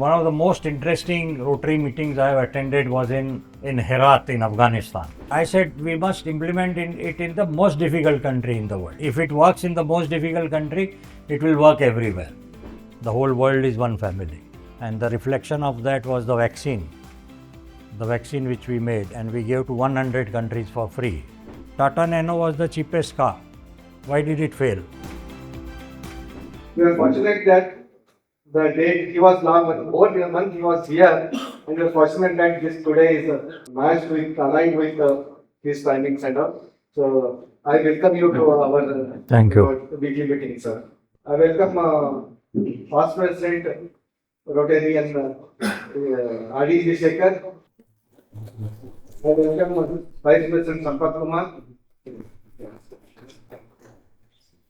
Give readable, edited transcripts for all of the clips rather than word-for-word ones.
One of the most interesting Rotary meetings I have attended was in Herat in Afghanistan. I said we must implement it in the most difficult country in the world. If it works in the most difficult country, it will work everywhere. The whole world is one family. And the reflection of that was the vaccine which we made, and we gave to 100 countries for free. Tata Nano was the cheapest car. Why did it fail? We are fortunate that the day he was long, over a month he was here, and we are fortunate that this today is matched with, aligned with his timing center. So I welcome you to our Thank you. weekly meeting, sir. I welcome past president Rotarian Adi Shekhar. I welcome Vice President Sampat Kumar.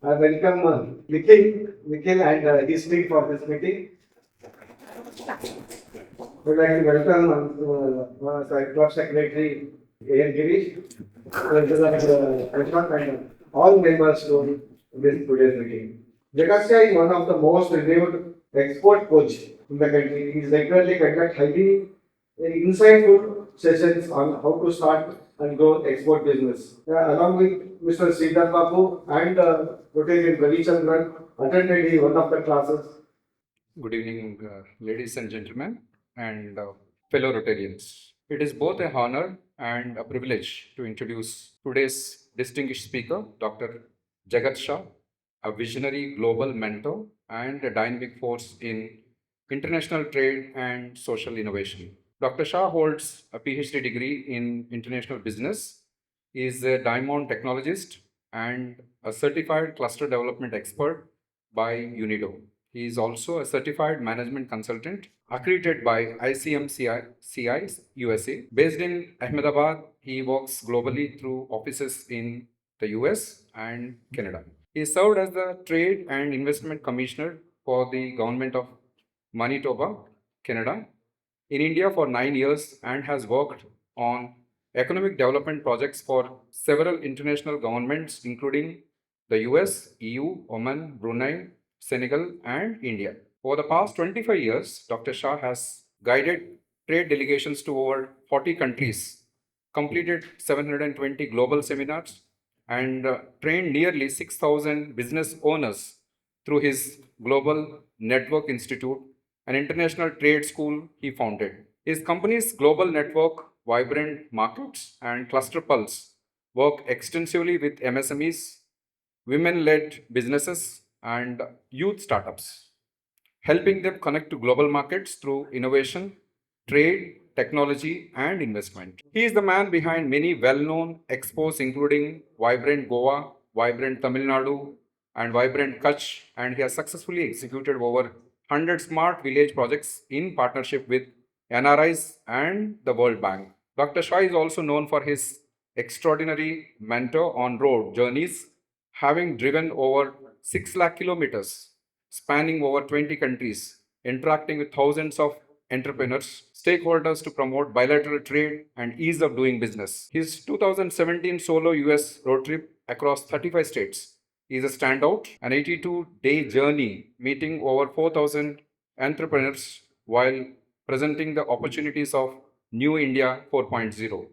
I welcome Nikhil and his team for this meeting. We'd like to welcome Club Secretary A.N. Girish, and all members to this today's meeting. Jagat Shah is one of the most renowned export coach in the country. He is regularly conduct highly insightful sessions on how to start and grow export business. Along with Mr. Sridhar Babu and Rotarian Ravi Chandran, attended one of the classes. Good evening, ladies and gentlemen, and fellow Rotarians. It is both a honor and a privilege to introduce today's distinguished speaker, Dr. Jagat Shah, a visionary global mentor and a dynamic force in international trade and social innovation. Dr. Shah holds a PhD degree in international business, is a diamond technologist, and a certified cluster development expert by UNIDO. He is also a certified management consultant accredited by ICMCI USA. Based in Ahmedabad, he works globally through offices in the US and Canada. He served as the Trade and Investment Commissioner for the government of Manitoba, Canada, in India for 9 years, and has worked on economic development projects for several international governments, including the US, EU, Oman, Brunei, Senegal, and India. Over the past 25 years, Dr. Shah has guided trade delegations to over 40 countries, completed 720 global seminars, and trained nearly 6,000 business owners through his Global Network Institute, an international trade school he founded. His company's global network, Vibrant Markets, and Cluster Pulse work extensively with MSMEs, women-led businesses, and youth startups, helping them connect to global markets through innovation, trade, technology, and investment. He is the man behind many well-known expos, including Vibrant Goa, Vibrant Tamil Nadu, and Vibrant Kutch, and he has successfully executed over 100 smart village projects in partnership with NRIs and the World Bank. Dr. Shah is also known for his extraordinary mentor on road journeys, having driven over 6 lakh kilometers, spanning over 20 countries, interacting with thousands of entrepreneurs, stakeholders to promote bilateral trade and ease of doing business. His 2017 solo US road trip across 35 states is a standout, an 82-day journey meeting over 4,000 entrepreneurs while presenting the opportunities of New India 4.0.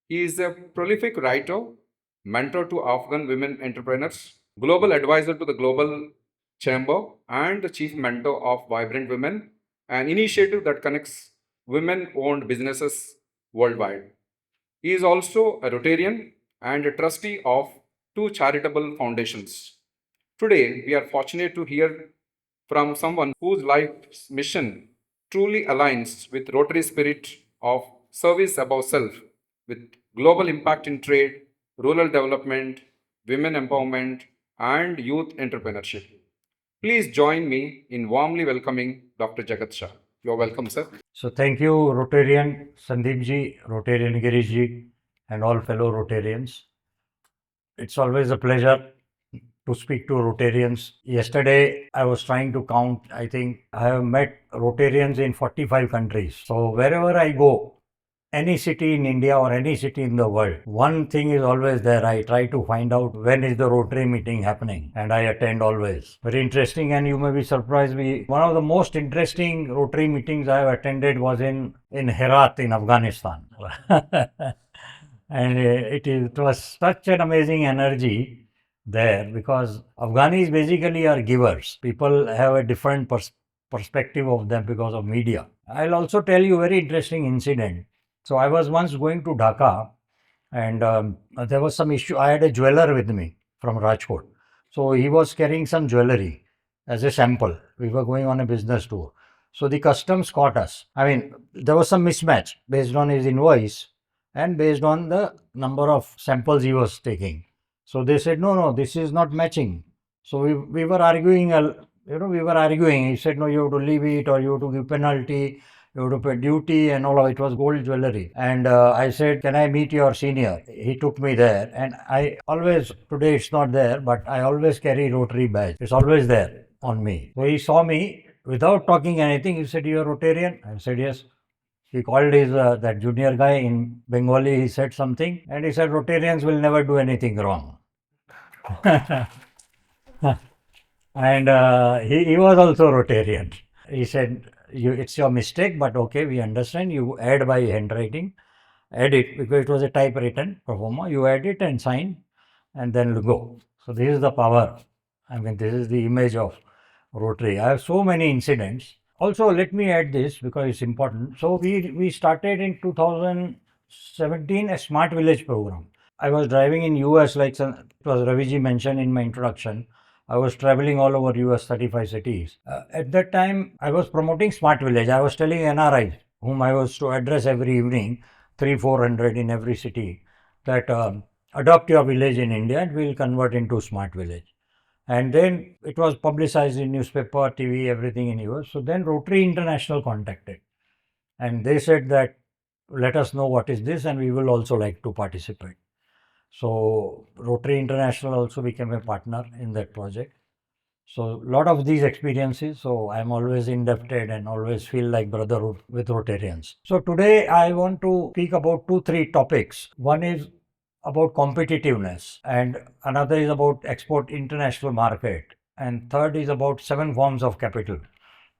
He is a prolific writer, mentor to Afghan women entrepreneurs, global advisor to the Global Chamber, and the chief mentor of Vibrant Women, an initiative that connects women-owned businesses worldwide. He is also a Rotarian and a trustee of two charitable foundations. Today, we are fortunate to hear from someone whose life's mission truly aligns with Rotary spirit of service above self, with global impact in trade, rural development, women empowerment, and youth entrepreneurship. Please join me in warmly welcoming Dr. Jagat Shah. You're welcome, sir. So thank you, Rotarian Sandeep ji, Rotarian Girish ji, and all fellow Rotarians. It's always a pleasure to speak to Rotarians. Yesterday, I was trying to count. I think I have met Rotarians in 45 countries. So wherever I go, any city in India or any city in the world, one thing is always there. I try to find out when is the Rotary meeting happening, and I attend always. Very interesting, and you may be surprised. One of the most interesting Rotary meetings I have attended was in Herat in Afghanistan. And it was such an amazing energy there, because Afghanis basically are givers. People have a different perspective of them because of media. I'll also tell you a very interesting incident. So I was once going to Dhaka, and there was some issue. I had a jeweler with me from Rajkot. So he was carrying some jewelry as a sample. We were going on a business tour. So the customs caught us. I mean, there was some mismatch based on his invoice and based on the number of samples he was taking. So they said, no, this is not matching. So we were arguing, we were arguing. He said, no, you have to leave it, or you have to give penalty, you have to pay duty and all of it. It was gold jewelry. And I said, can I meet your senior? He took me there, and I always, today it's not there, but I always carry Rotary badge. It's always there on me. So he saw me without talking anything. He said, you're Rotarian? I said, yes. He called his that junior guy in Bengali. He said something, and he said, Rotarians will never do anything wrong. And he was also Rotarian. He said, it's your mistake, but okay, we understand. You add by handwriting, add it, because it was a typewritten performer. You add it and sign, and then go. So this is the power. I mean, this is the image of Rotary. I have so many incidents. Also, let me add this because it's important. So we started in 2017 a Smart Village program. I was driving in US, like it was Raviji mentioned in my introduction. I was traveling all over US, 35 cities. At that time, I was promoting Smart Village. I was telling NRIs, whom I was to address every evening, 300-400 in every city, that adopt your village in India and we'll convert into Smart Village. And then it was publicized in newspaper, TV, everything in US. So then Rotary International contacted, and they said that let us know what is this, and we will also like to participate. So Rotary International also became a partner in that project. So a lot of these experiences. So I'm always indebted and always feel like brotherhood with Rotarians. So today I want to speak about 2-3 topics. One is about competitiveness, and another is about export international market, and third is about 7 forms of capital,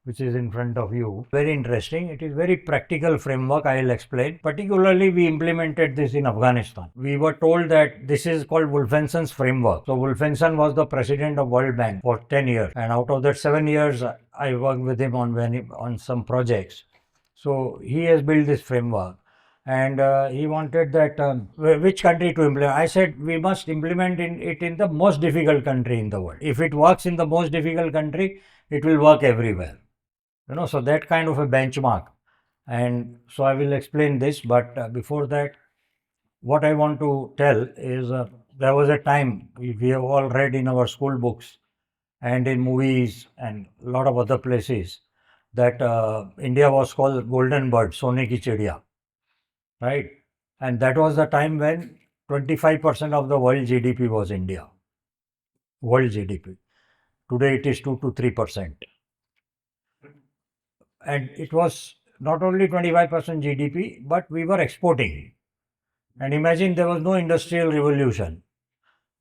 which is in front of you. Very interesting. It is very practical framework. I will explain. Particularly, we implemented this in Afghanistan. We were told that this is called Wolfenson's framework. So Wolfenson was the president of World Bank for 10 years, and out of that 7 years, I worked with him on some projects. So he has built this framework. And he wanted that which country to implement. I said we must implement it in the most difficult country in the world. If it works in the most difficult country, it will work everywhere. So that kind of a benchmark. And so I will explain this, but before that, what I want to tell is there was a time we have all read in our school books and in movies and a lot of other places that India was called Golden Bird, Sone ki Chidiya, right? And that was the time when 25% of the world GDP was India, world GDP. Today it is 2 to 3%. And it was not only 25% GDP, but we were exporting. And imagine there was no industrial revolution,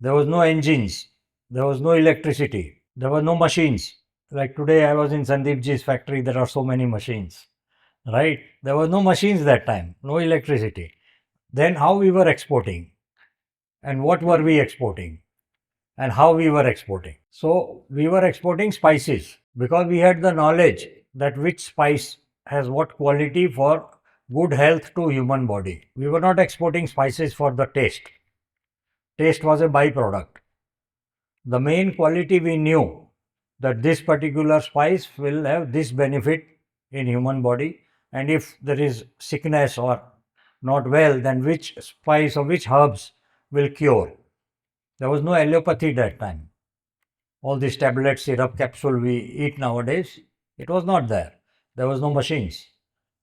there was no engines, there was no electricity, there were no machines. Like today, I was in Sandeepji's factory, there are so many machines, right? There were no machines that time, no electricity. Then how we were exporting, and what were we exporting, and how we were exporting. So we were exporting spices because we had the knowledge that which spice has what quality for good health to human body. We were not exporting spices for the taste. Taste was a byproduct. The main quality we knew that this particular spice will have this benefit in human body, and if there is sickness or not well, then which spice or which herbs will cure. There was no allopathy that time. All these tablet, syrup, capsule we eat nowadays, it was not there. There was no machines.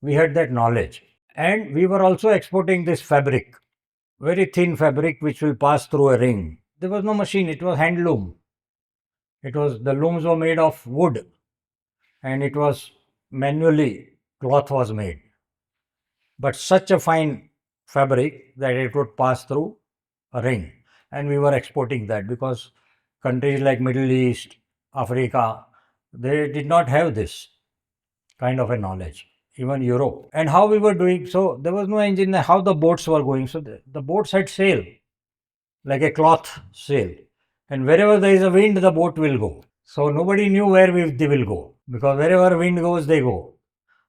We had that knowledge. And we were also exporting this fabric, very thin fabric which will pass through a ring. There was no machine, it was hand loom. The looms were made of wood, and it was manually, cloth was made. but such a fine fabric that it would pass through a ring. And we were exporting that because countries like Middle East, Africa, they did not have this kind of a knowledge, even Europe. And how we were doing, so there was no engine, how the boats were going. So the boats had sail, like a cloth sail. And wherever there is a wind, the boat will go. So nobody knew where they will go, because wherever wind goes, they go.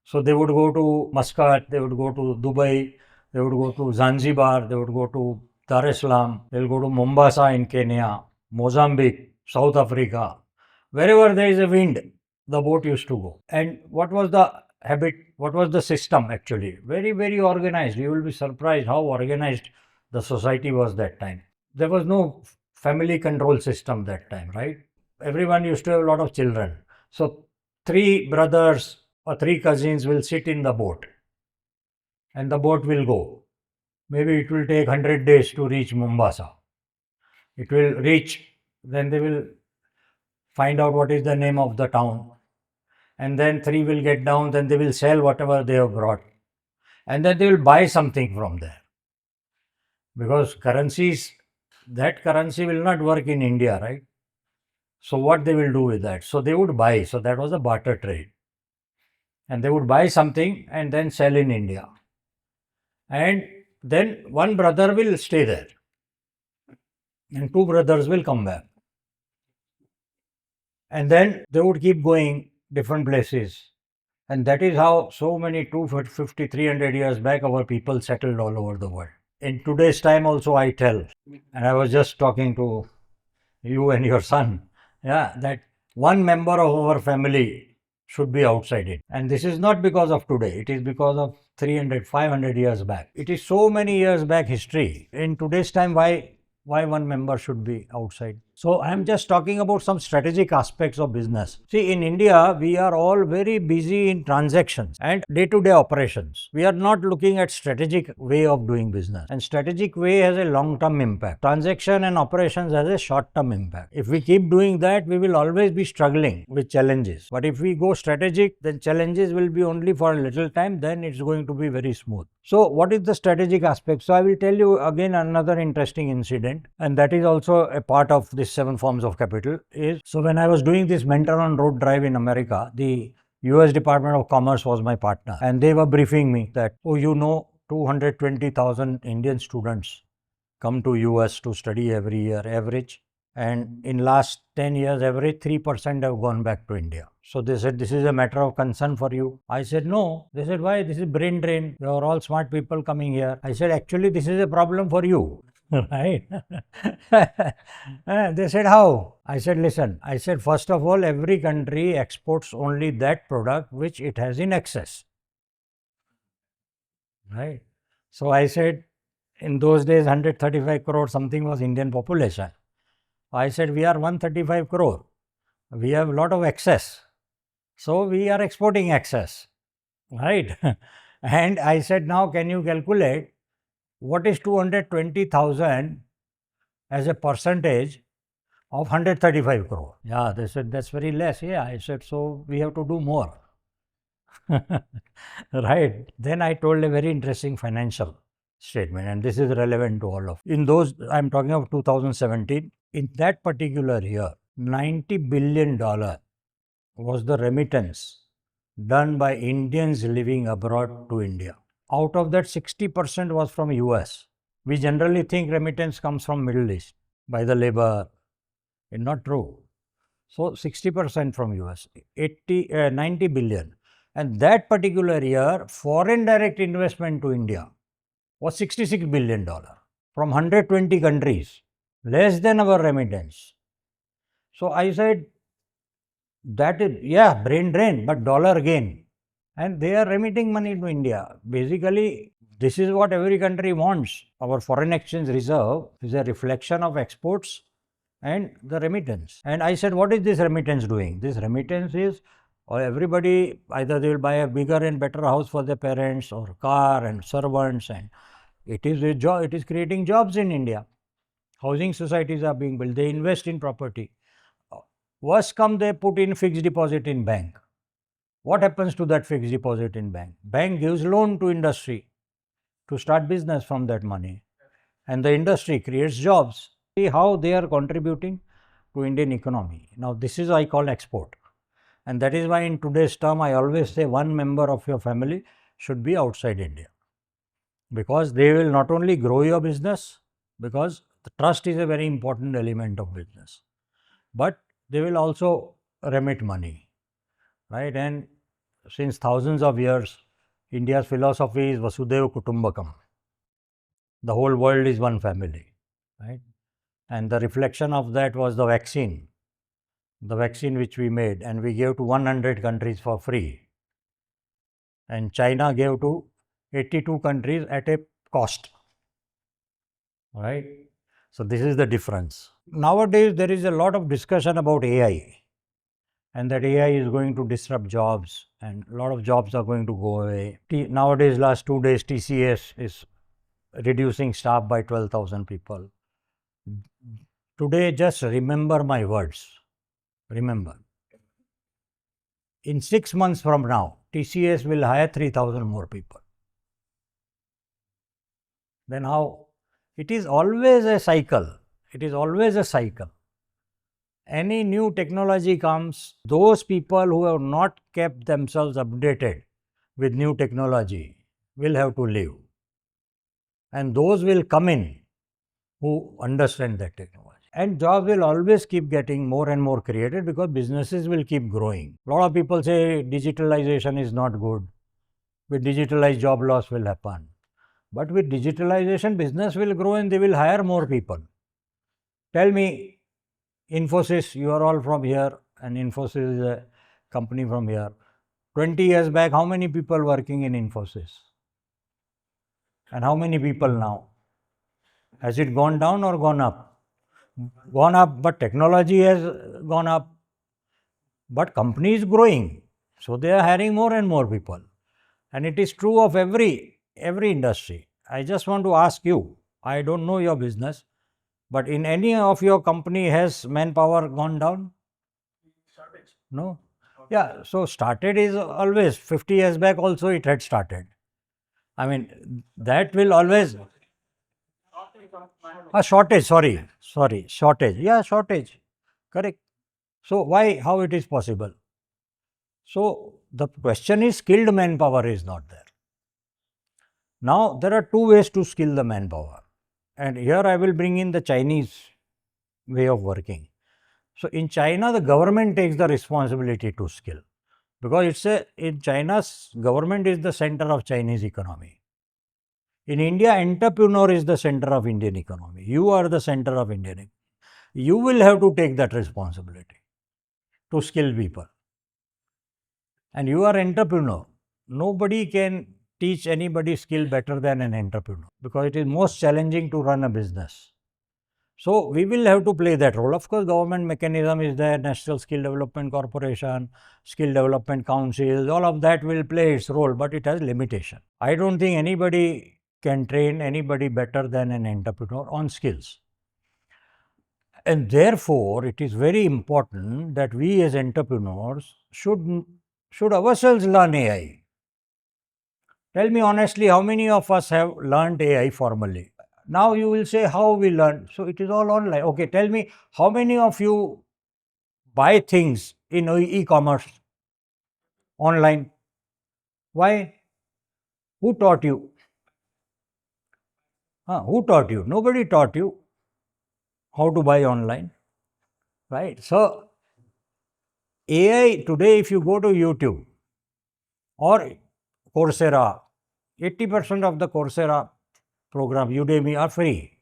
So they would go to Muscat, they would go to Dubai, they would go to Zanzibar, they would go to Dar es Salaam, they will go to Mombasa in Kenya, Mozambique, South Africa. Wherever there is a wind, the boat used to go. And what was the habit? What was the system actually? Very, very organized. You will be surprised how organized the society was that time. There was no family control system that time, right? Everyone used to have a lot of children. So three brothers or three cousins will sit in the boat and the boat will go. Maybe it will take 100 days to reach Mombasa. It will reach, then they will find out what is the name of the town. And then three will get down, then they will sell whatever they have brought. And then they will buy something from there. Because currencies, that currency will not work in India, right? So what they will do with that? So they would buy. So that was a barter trade. And they would buy something and then sell in India. And then one brother will stay there and two brothers will come back. And then they would keep going different places. And that is how so many 250, 300 years back, our people settled all over the world. In today's time also I tell, and I was just talking to you and your son, that one member of our family should be outside it. And this is not because of today, it is because of 300, 500 years back. It is so many years back history. In today's time, why one member should be outside? So I am just talking about some strategic aspects of business. See, in India, we are all very busy in transactions and day-to-day operations. We are not looking at strategic way of doing business. And strategic way has a long-term impact. Transaction and operations has a short-term impact. If we keep doing that, we will always be struggling with challenges. But if we go strategic, then challenges will be only for a little time, then it's going to be very smooth. So what is the strategic aspect? So I will tell you again another interesting incident, and that is also a part of this 7 forms of capital. Is so when I was doing this mentor on road drive in America, the US Department of Commerce was my partner, and they were briefing me that, 220,000 Indian students come to US to study every year average, and in last 10 years average 3% have gone back to India. So they said, this is a matter of concern for you. I said, no. They said, why? This is brain drain. You are all smart people coming here. I said, actually this is a problem for you. Right? They said, how? I said, listen, I said, first of all, every country exports only that product which it has in excess. Right? So I said, in those days 135 crore something was Indian population. I said, we are 135 crore. We have a lot of excess. So we are exporting excess. Right? And I said, now can you calculate what is 220,000 as a percentage of 135 crore? Yeah, they said, that's very less. Yeah, I said, so we have to do more. Right? Then I told a very interesting financial statement, and this is relevant to all of. In those, I'm talking of 2017, in that particular year, $90 billion was the remittance done by Indians living abroad to India. Out of that, 60% was from US. We generally think remittance comes from Middle East by the labor. It's not true. So 60% from US, 90 billion. And that particular year, foreign direct investment to India was $66 billion from 120 countries, less than our remittance. So I said, that is, brain drain, but dollar gain. And they are remitting money to India. Basically, this is what every country wants. Our foreign exchange reserve is a reflection of exports and the remittance. And I said, what is this remittance doing? This remittance is, everybody, either they will buy a bigger and better house for their parents, or car and servants, and it is a job, it is creating jobs in India. Housing societies are being built, they invest in property. Worst come, they put in fixed deposit in bank. What happens to that fixed deposit in bank? Bank gives loan to industry. to start business from that money. And the industry creates jobs. See how they are contributing to Indian economy. Now, this is I call export. And that is why in today's term, I always say one member of your family should be outside India. Because they will not only grow your business, because the trust is a very important element of business, but they will also remit money, right? And since thousands of years, India's philosophy is Vasudhaiva Kutumbakam. The whole world is one family, right? And the reflection of that was the vaccine which we made, and we gave to 100 countries for free. And China gave to 82 countries at a cost, right? So, this is the difference. Nowadays, there is a lot of discussion about AI, and that AI is going to disrupt jobs, and a lot of jobs are going to go away. Nowadays, last 2 days, TCS is reducing staff by 12,000 people. Today, just remember my words. Remember, in 6 months from now, TCS will hire 3,000 more people. Then how? It is always a cycle. It is always a cycle. Any new technology comes, those people who have not kept themselves updated with new technology will have to leave. And those will come in who understand that technology. And jobs will always keep getting more and more created because businesses will keep growing. A lot of people say digitalization is not good. With digitalized, job loss will happen. But with digitalization, business will grow and they will hire more people. Tell me, Infosys, you are all from here, and Infosys is a company from here. 20 years back, how many people working in Infosys? And how many people now? Has it gone down or gone up? Gone up, but technology has gone up. But company is growing, so they are hiring more and more people. And it is true of every industry. I just want to ask you, I don't know your business, but in any of your company, has manpower gone down? No? Yeah, so started is always, 50 years back also it had started. I mean, that will always, shortage, shortage. Yeah, shortage, correct. So, why, how it is possible? So, the question is skilled manpower is not there. Now, there are two ways to skill the manpower, and here I will bring in the Chinese way of working. So, in China, the government takes the responsibility to skill, because in China's government is the center of Chinese economy. In India, entrepreneur is the center of Indian economy. You are the center of Indian economy. You will have to take that responsibility to skill people. And you are entrepreneur. Nobody can teach anybody skill better than an entrepreneur, because it is most challenging to run a business. So, we will have to play that role. Of course, government mechanism is there, National Skill Development Corporation, Skill Development Council, all of that will play its role, but it has limitation. I don't think anybody can train anybody better than an entrepreneur on skills. And therefore, it is very important that we as entrepreneurs should ourselves learn AI. Tell me honestly, how many of us have learned AI formally? Now you will say, how we learn? So it is all online. Okay, tell me, how many of you buy things in e-commerce online? Why? Who taught you? Who taught you? Nobody taught you how to buy online, right? So AI today, if you go to YouTube or Coursera, 80% of the Coursera program, Udemy, are free.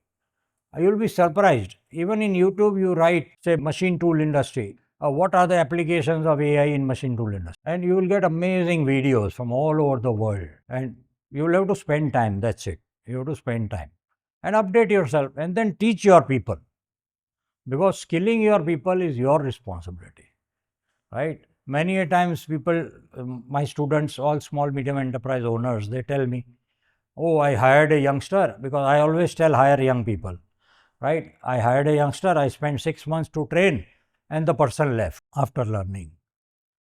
You will be surprised. Even in YouTube, you write, say, machine tool industry. What are the applications of AI in machine tool industry? And you will get amazing videos from all over the world. And you will have to spend time. That's it. You have to spend time and update yourself and then teach your people. Because skilling your people is your responsibility, right? Many a times people, my students, all small, medium enterprise owners, they tell me, oh, I hired a youngster, because I always tell hire young people, right? I hired a youngster, I spent 6 months to train and the person left after learning,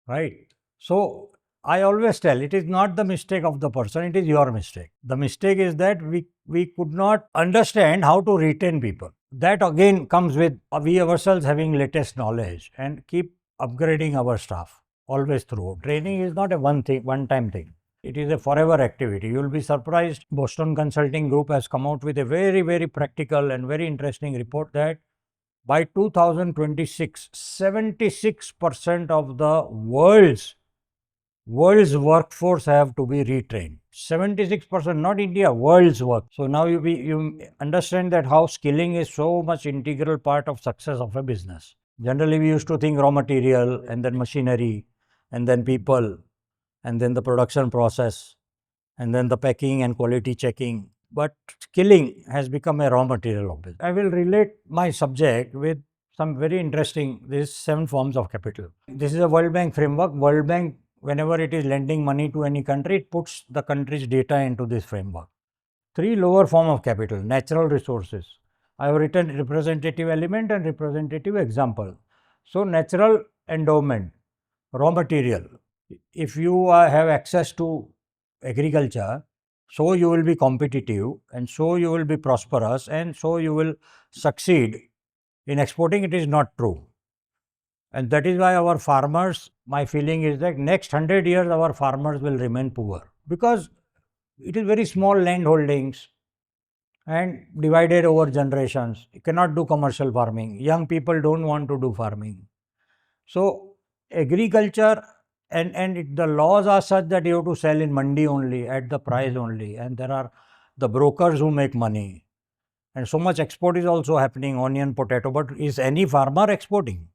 right? So, I always tell it is not the mistake of the person, it is your mistake. The mistake is that we could not understand how to retain people. That again comes with we ourselves having latest knowledge and keep upgrading our staff always through. Training is not a one time thing. It is a forever activity. You will be surprised. Boston Consulting Group has come out with a very, very practical and very interesting report that by 2026, 76% of the world's workforce have to be retrained. 76%, not India, world's work. So now you understand that how skilling is so much integral part of success of a business. Generally, we used to think raw material and then machinery and then people and then the production process and then the packing and quality checking. But skilling has become a raw material of business. I will relate my subject with some very interesting, these 7 forms of capital. This is a World Bank framework. World Bank, whenever it is lending money to any country, it puts the country's data into this framework. 3 lower form of capital, natural resources. I have written representative element and representative example. So, natural endowment, raw material. If you have access to agriculture, so you will be competitive and so you will be prosperous and so you will succeed in exporting. It is not true. And that is why our farmers, my feeling is that next 100 years our farmers will remain poor because it is very small land holdings and divided over generations. You cannot do commercial farming. Young people don't want to do farming. So, agriculture and the laws are such that you have to sell in mandi only, at the price only, and there are the brokers who make money. And so much export is also happening, onion, potato, but is any farmer exporting?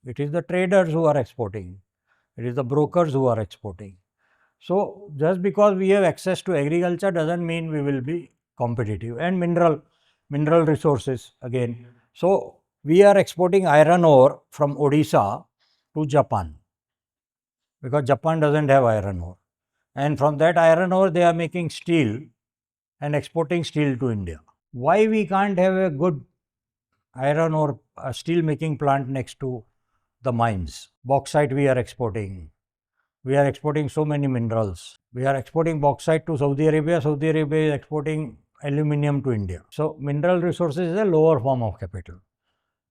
It is the traders who are exporting. It is the brokers who are exporting. So, just because we have access to agriculture doesn't mean we will be competitive. And mineral resources again. So, we are exporting iron ore from Odisha to Japan because Japan doesn't have iron ore. And from that iron ore, they are making steel and exporting steel to India. Why we can't have a good iron ore steel making plant next to the mines? Bauxite we are exporting. We are exporting so many minerals. We are exporting bauxite to Saudi Arabia. Saudi Arabia is exporting aluminium to India. So, mineral resources is a lower form of capital.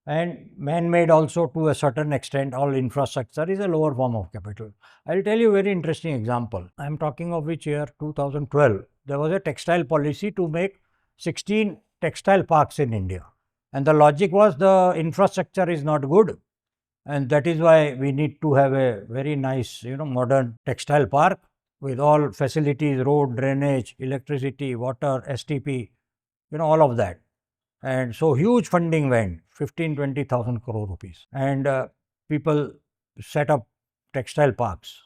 And man-made also to a certain extent, all infrastructure is a lower form of capital. I will tell you a very interesting example. I am talking of which year 2012. There was a textile policy to make 16 textile parks in India. And the logic was the infrastructure is not good. And that is why we need to have a very nice, modern textile park with all facilities, road, drainage, electricity, water, STP, all of that. And so huge funding went, 15-20,000 crore rupees. And people set up textile parks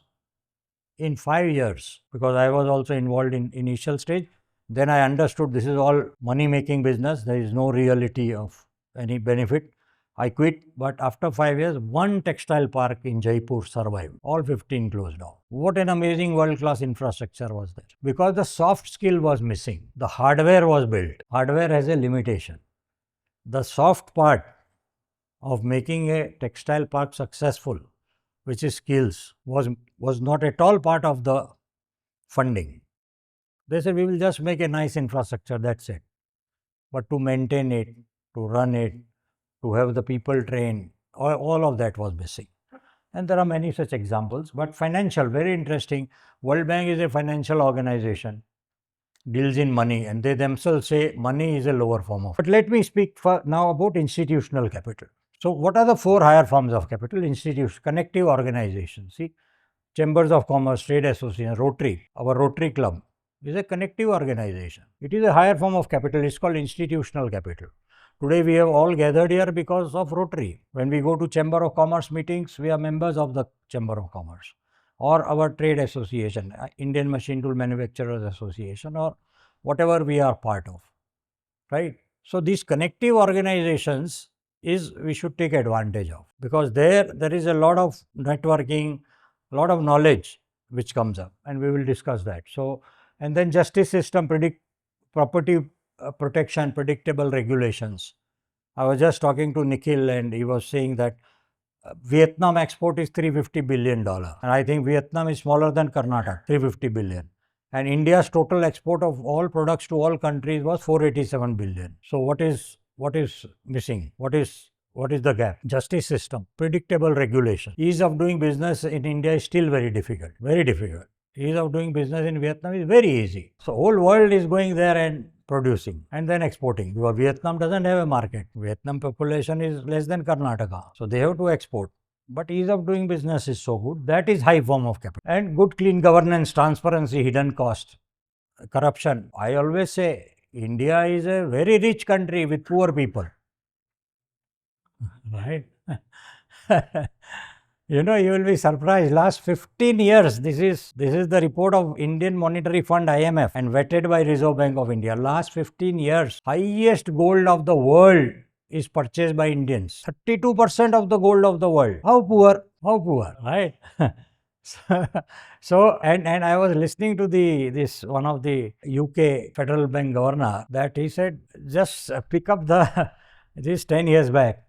in 5 years, because I was also involved in initial stage. Then I understood this is all money making business. There is no reality of any benefit. I quit, but after 5 years, one textile park in Jaipur survived. All 15 closed down. What an amazing world-class infrastructure was there. Because the soft skill was missing. The hardware was built. Hardware has a limitation. The soft part of making a textile park successful, which is skills, was not at all part of the funding. They said, we will just make a nice infrastructure, that's it. But to maintain it, to run it, to have the people trained, all of that was missing. And there are many such examples, but financial, very interesting. World Bank is a financial organization, deals in money, and they themselves say money is a lower form of. But let me speak now about institutional capital. So, what are the 4 higher forms of capital? Institutions, connective organizations. See, chambers of commerce, trade association, Rotary, our Rotary Club is a connective organization. It is a higher form of capital. It's called institutional capital. Today, we have all gathered here because of Rotary. When we go to Chamber of Commerce meetings, we are members of the Chamber of Commerce or our trade association, Indian Machine Tool Manufacturers Association, or whatever we are part of, right? So, these connective organizations we should take advantage of, because there is a lot of networking, a lot of knowledge which comes up, and we will discuss that. So, and then justice system, property protection, predictable regulations. I was just talking to Nikhil and he was saying that Vietnam export is $350 billion. And I think Vietnam is smaller than Karnataka, 350 billion. And India's total export of all products to all countries was 487 billion. So what is missing? What is the gap? Justice system, predictable regulation. Ease of doing business in India is still very difficult. Very difficult. Ease of doing business in Vietnam is very easy. So whole world is going there and producing and then exporting, because Vietnam doesn't have a market. Vietnam population is less than Karnataka, so they have to export. But ease of doing business is so good. That is high form of capital. And good clean governance, transparency, hidden cost, corruption. I always say India is a very rich country with poor people. Right? You know, you will be surprised. Last 15 years, this is the report of Indian Monetary Fund (IMF) and vetted by Reserve Bank of India. Last 15 years, highest gold of the world is purchased by Indians. 32% of the gold of the world. How poor? How poor? Right? So and I was listening to this one of the UK Federal Bank governor, that he said, just pick up the this 10 years back.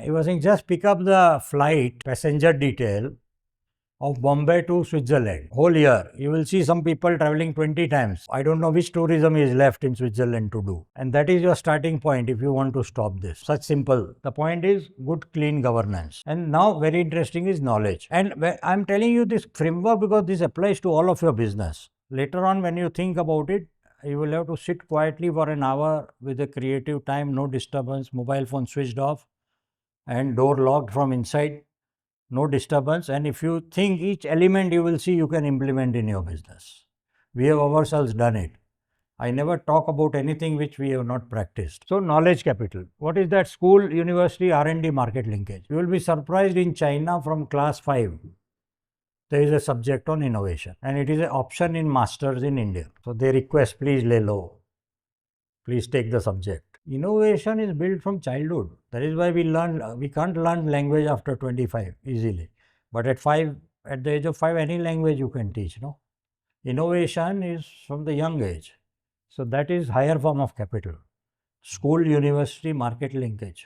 He was saying, just pick up the flight passenger detail of Bombay to Switzerland. Whole year, you will see some people traveling 20 times. I don't know which tourism is left in Switzerland to do. And that is your starting point if you want to stop this. Such simple. The point is good, clean governance. And now very interesting is knowledge. And I'm telling you this framework because this applies to all of your business. Later on, when you think about it, you will have to sit quietly for an hour with a creative time, no disturbance, mobile phone switched off, and door locked from inside, no disturbance. And if you think each element, you will see you can implement in your business. We have ourselves done it. I never talk about anything which we have not practiced. So knowledge capital. What is that? School, university, R&D, market linkage. You will be surprised, in China from class 5, there is a subject on innovation, and it is an option in masters in India. So they request, please le lo, please take the subject. Innovation is built from childhood. That is why we can't learn language after 25 easily. But at the age of 5, any language you can teach, no? Innovation is from the young age. So that is higher form of capital. School, university, market linkage,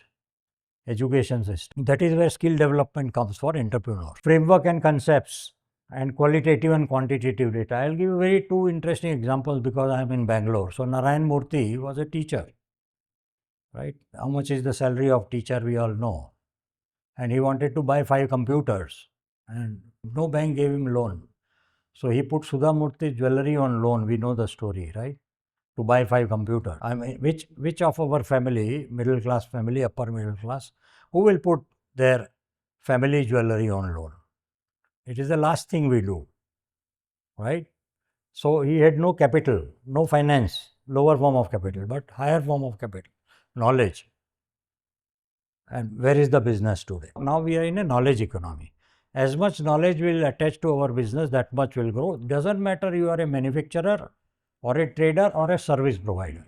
education system. That is where skill development comes for entrepreneurs. Framework and concepts, and qualitative and quantitative data. I will give you two interesting examples because I am in Bangalore. So Narayan Murthy was a teacher. Right? How much is the salary of teacher? We all know. And he wanted to buy 5 computers, and no bank gave him loan. So he put Sudha Murthy jewelry on loan. We know the story, right? To buy 5 computers. I mean, which of our family, middle class family, upper middle class, who will put their family jewelry on loan? It is the last thing we do, right? So he had no capital, no finance, lower form of capital, but higher form of capital. Knowledge. And where is the business today? Now we are in a knowledge economy. As much knowledge will attach to our business, that much will grow. It doesn't matter you are a manufacturer or a trader or a service provider.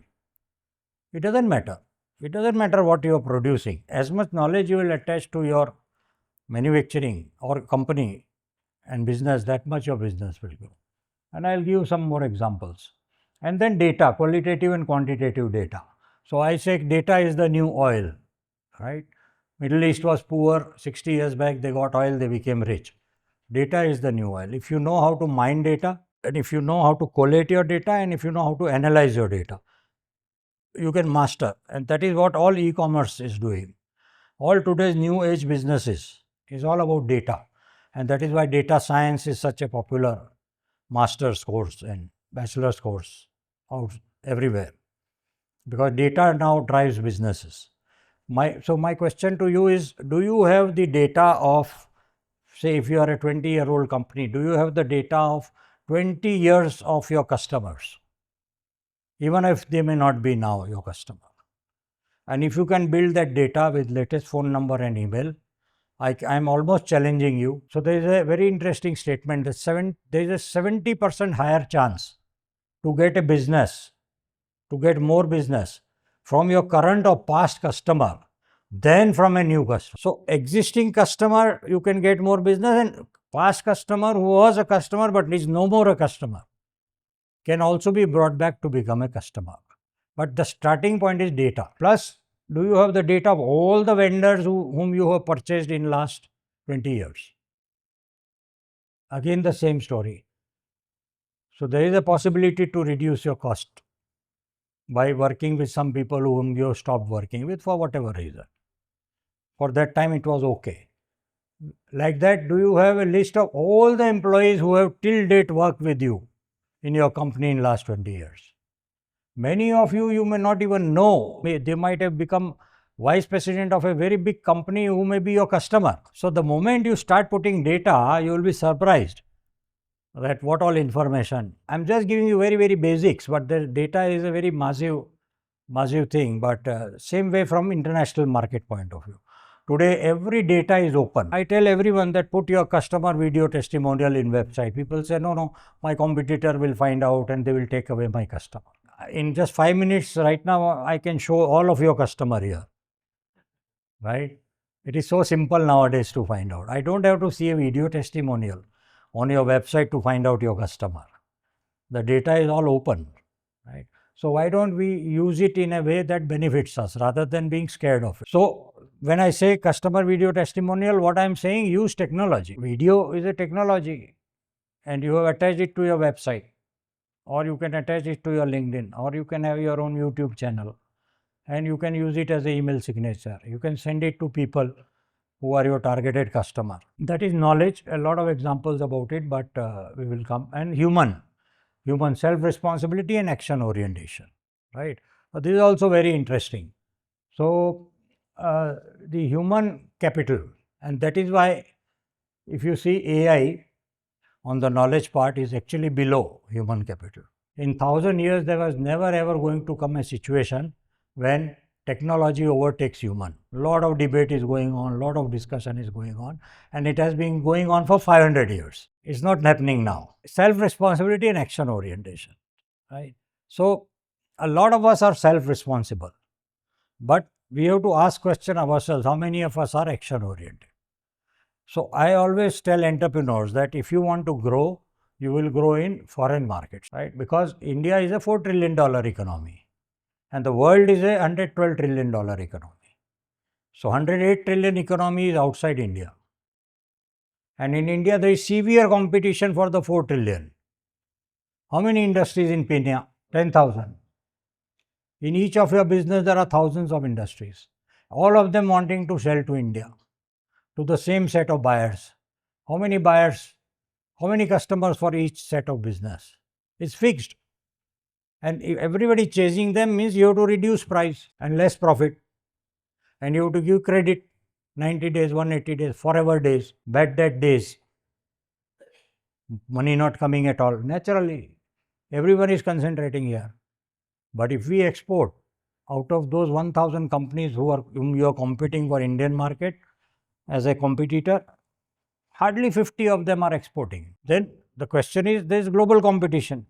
It doesn't matter. It doesn't matter what you are producing. As much knowledge you will attach to your manufacturing or company and business, that much your business will grow. And I will give some more examples. And then data, qualitative and quantitative data. So I say data is the new oil, right? Middle East was poor, 60 years back they got oil, they became rich. Data is the new oil. If you know how to mine data, and if you know how to collate your data, and if you know how to analyze your data, you can master. And that is what all e-commerce is doing. All today's new age businesses is all about data. And that is why data science is such a popular master's course and bachelor's course out everywhere. Because data now drives businesses. So my question to you is, do you have the data of, say if you are a 20-year-old company, do you have the data of 20 years of your customers? Even if they may not be now your customer. And if you can build that data with latest phone number and email, I am almost challenging you. So there is a very interesting statement that there is a 70% higher chance to get a business, to get more business from your current or past customer than from a new customer. So existing customer, you can get more business, and past customer who was a customer but is no more a customer can also be brought back to become a customer. But the starting point is data. Plus, do you have the data of all the vendors whom you have purchased in last 20 years. Again, the same story. So, there is a possibility to reduce your cost by working with some people whom you stopped working with for whatever reason. For that time, it was okay. Like that, do you have a list of all the employees who have till date worked with you in your company in last 20 years? Many of you may not even know. They might have become vice president of a very big company who may be your customer. So, the moment you start putting data, you will be surprised that what all information. I am just giving you very basics, but the data is a very massive thing, but same way from international market point of view. Today, every data is open. I tell everyone that put your customer video testimonial in website. People say, no, my competitor will find out and they will take away my customer. In just 5 minutes right now, I can show all of your customer here, right? It is so simple nowadays to find out. I don't have to see a video testimonial on your website to find out your customer. The data is all open, right? So, why don't we use it in a way that benefits us rather than being scared of it? So, when I say customer video testimonial, what I am saying, use technology. Video is a technology and you have attached it to your website, or you can attach it to your LinkedIn, or you can have your own YouTube channel and you can use it as an email signature. You can send it to people who are your targeted customer. That is knowledge. A lot of examples about it, but we will come. And human self-responsibility and action orientation, right? This is also very interesting. So, the human capital, and that is why if you see AI on the knowledge part is actually below human capital. In 1000 years, there was never ever going to come a situation when technology overtakes human. Lot of debate is going on, lot of discussion is going on, and it has been going on for 500 years. It's not happening now. Self-responsibility and action orientation, right? So, a lot of us are self-responsible, but we have to ask question ourselves, how many of us are action oriented? So, I always tell entrepreneurs that if you want to grow, you will grow in foreign markets, right? Because India is a $4 trillion economy and the world is a $112 trillion economy. So, 108 trillion economy is outside India. And in India, there is severe competition for the 4 trillion. How many industries in Pune? 10,000. In each of your business, there are thousands of industries. All of them wanting to sell to India, to the same set of buyers. How many buyers? How many customers for each set of business? It's fixed. And if everybody chasing them means you have to reduce price and less profit. And you have to give credit 90 days, 180 days, forever days, bad debt days, money not coming at all. Naturally, everyone is concentrating here. But if we export, out of those 1000 companies whom you are competing for Indian market as a competitor, hardly 50 of them are exporting. Then the question is, there is global competition.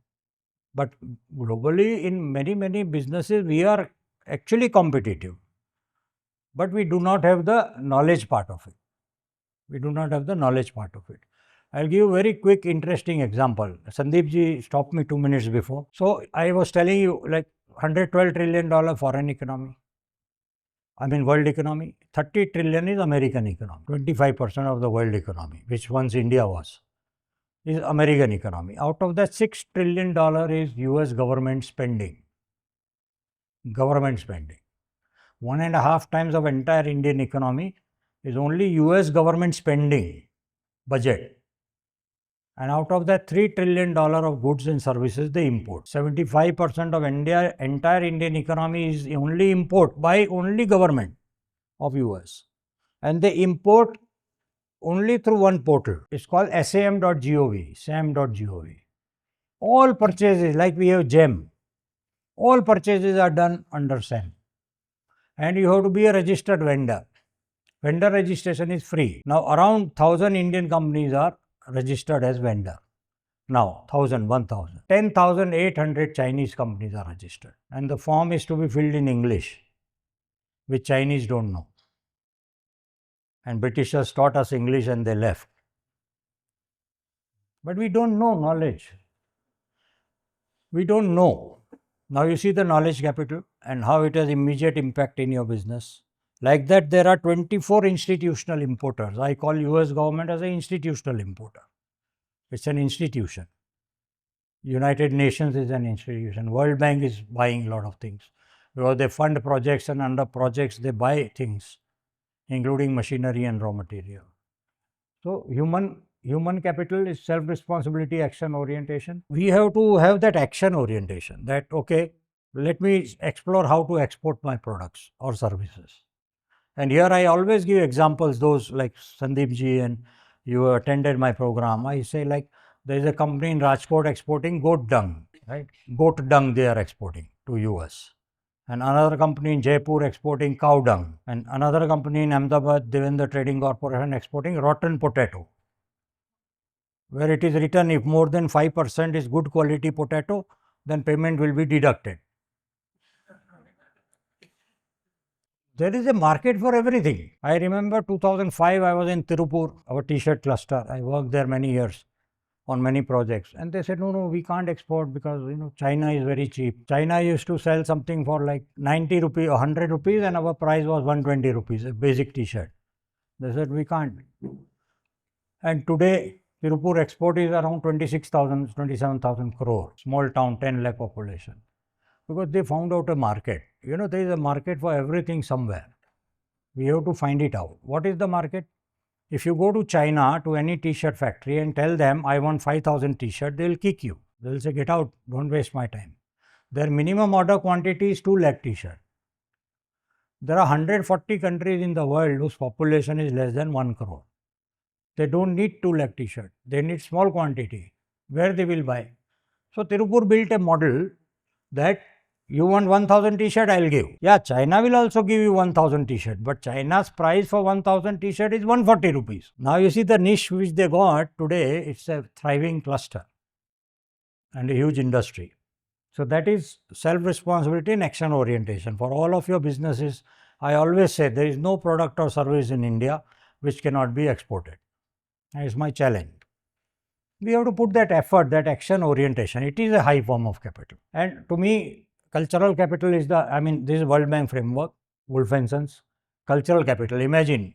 But globally, in many businesses, we are actually competitive. But we do not have the knowledge part of it. We do not have the knowledge part of it. I'll give you a very quick, interesting example. Sandeep ji stopped me 2 minutes before. So, I was telling you like $112 trillion foreign economy. I mean world economy. 30 trillion is American economy. 25% of the world economy, which once India was, is American economy. Out of that, $6 trillion is US government spending. Government spending. 1.5 times of entire Indian economy is only US government spending budget. And out of that, $3 trillion of goods and services they import. 75% of entire Indian economy is only import by only government of US. And they import only through one portal. It's called sam.gov, sam.gov. All purchases, like we have GEM, all purchases are done under SAM. And you have to be a registered vendor. Vendor registration is free. Now, around 1000 Indian companies are registered as vendor. Now, 1000, 1000. 10,800 Chinese companies are registered. And the form is to be filled in English, which Chinese don't know. And Britishers taught us English and they left. But we don't know knowledge. We don't know. Now, you see the knowledge capital and how it has immediate impact in your business. Like that, there are 24 institutional importers. I call US government as an institutional importer. It's an institution. United Nations is an institution. World Bank is buying a lot of things because they fund projects, and under projects they buy things, including machinery and raw material. So human capital is self-responsibility, action orientation. We have to have that action orientation, that okay, let me explore how to export my products or services. And here I always give examples, those like Sandeep ji, and you attended my program. I say, like, there is a company in Rajkot exporting goat dung, right? Goat dung they are exporting to US. And another company in Jaipur exporting cow dung. And another company in Ahmedabad, Devendra Trading Corporation, exporting rotten potato, where it is written if more than 5% is good quality potato, then payment will be deducted. There is a market for everything. I remember 2005, I was in Tirupur, our t-shirt cluster. I worked there many years on many projects. And they said, no, we can't export because, China is very cheap. China used to sell something for like 90 rupees or 100 rupees, and our price was 120 rupees, a basic t-shirt. They said, we can't. And today, Tirupur export is around 26,000, 27,000 crore, small town, 10 lakh population. Because they found out a market. There is a market for everything somewhere. We have to find it out. What is the market? If you go to China, to any t-shirt factory, and tell them, I want 5,000 t-shirt, they will kick you. They will say, get out, don't waste my time. Their minimum order quantity is 2 lakh t-shirt. There are 140 countries in the world whose population is less than 1 crore. They don't need 2 lakh t-shirt. They need small quantity. Where they will buy? So Tirupur built a model that you want 1000 t-shirt, I'll give. Yeah, China will also give you 1000 t-shirt, but China's price for 1000 t-shirt is 140 rupees. Now you see the niche which they got today, it's a thriving cluster and a huge industry. So that is self-responsibility and action orientation. For all of your businesses, I always say there is no product or service in India which cannot be exported. That is my challenge. We have to put that effort, that action orientation. It is a high form of capital. And to me, cultural capital is this is World Bank framework, Wolfenson's cultural capital. Imagine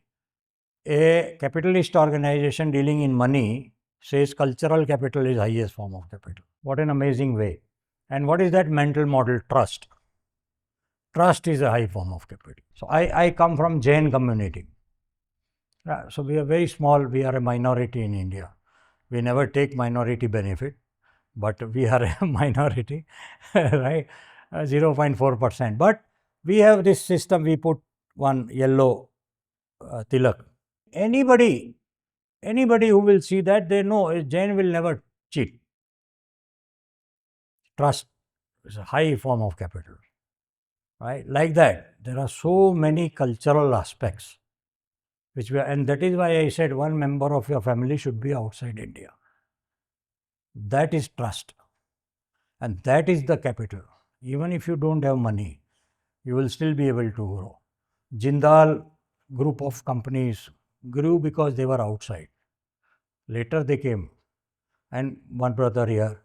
a capitalist organization dealing in money says cultural capital is highest form of capital. What an amazing way. And what is that mental model? Trust. Trust is a high form of capital. So I come from Jain community. So we are very small, we are a minority in India. We never take minority benefit, but we are a minority, right? 0.4%. But we have this system, we put one yellow tilak. Anybody who will see that, they know a Jain will never cheat. Trust is a high form of capital, right? Like that, there are so many cultural aspects and that is why I said one member of your family should be outside India. That is trust, and that is the capital. Even if you don't have money, you will still be able to grow. Jindal group of companies grew because they were outside. Later they came, and one brother here,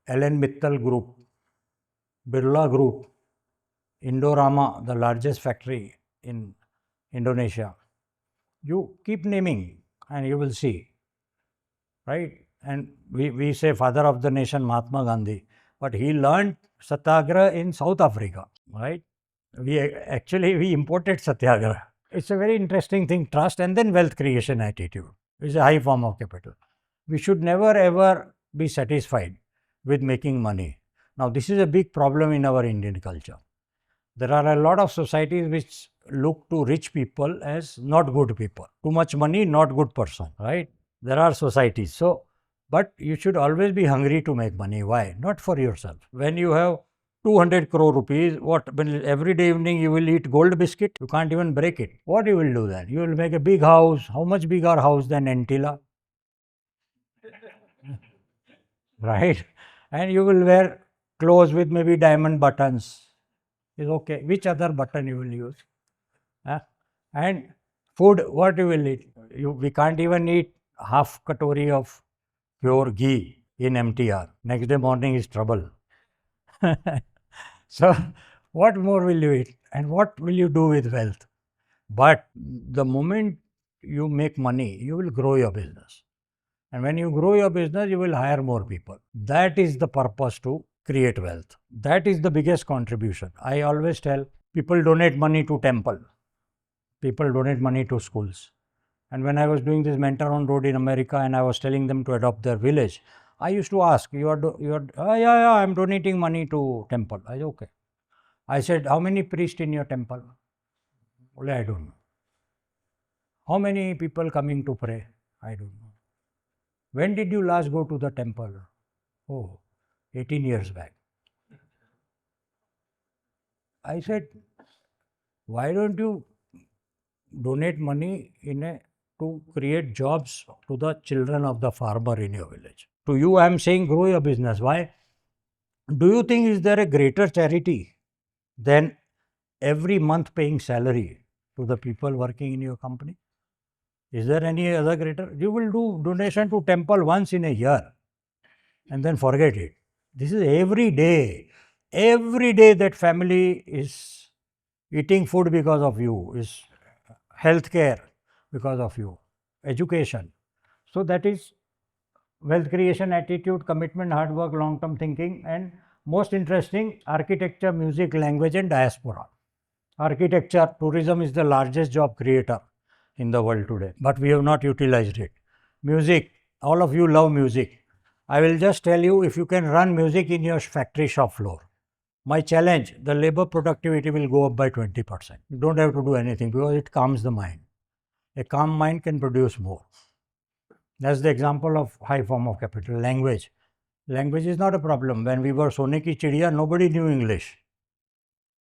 Ellen Mittal Group, Birla Group, Indorama, the largest factory in Indonesia. You keep naming and you will see, right? And we say father of the nation, Mahatma Gandhi, but he learned Satyagraha in South Africa, right? We imported Satyagraha. It's a very interesting thing, trust and then wealth creation attitude. It's a high form of capital. We should never ever be satisfied with making money. Now, this is a big problem in our Indian culture. There are a lot of societies which look to rich people as not good people. Too much money, not good person, right? There are societies. So, but you should always be hungry to make money. Why? Not for yourself. When you have 200 crore rupees, every day evening you will eat gold biscuit? You can't even break it. What you will do then? You will make a big house. How much bigger house than Antilla? Right? And you will wear clothes with maybe diamond buttons. Is okay. Which other button you will use? And food, what you will eat? We can't even eat half katori of pure ghee in MTR. Next day morning is trouble. So, what more will you eat? And what will you do with wealth? But the moment you make money, you will grow your business. And when you grow your business, you will hire more people. That is the purpose to create wealth. That is the biggest contribution. I always tell people donate money to temple. People donate money to schools. And when I was doing this mentor on road in America and I was telling them to adopt their village, I used to ask, yeah, I'm donating money to temple. I said, okay. I said, how many priests in your temple? Only I don't know. How many people coming to pray? I don't know. When did you last go to the temple? Oh, 18 years back. I said, why don't you donate money to create jobs to the children of the farmer in your village? To you, I am saying grow your business. Why? Do you think is there a greater charity than every month paying salary to the people working in your company? Is there any other greater? You will do donation to temple once in a year and then forget it. This is every day. Every day that family is eating food because of you, is healthcare because of you, education. So that is wealth creation, attitude, commitment, hard work, long term thinking, and most interesting, architecture, music, language, and diaspora. Architecture, tourism is the largest job creator in the world today, but we have not utilized it. Music, all of you love music. I will just tell you, if you can run music in your factory shop floor, my challenge, the labor productivity will go up by 20%. You don't have to do anything because it calms the mind. A calm mind can produce more. That's the example of high form of capital. Language. Language is not a problem. When we were Sone ki Chidiya, nobody knew English.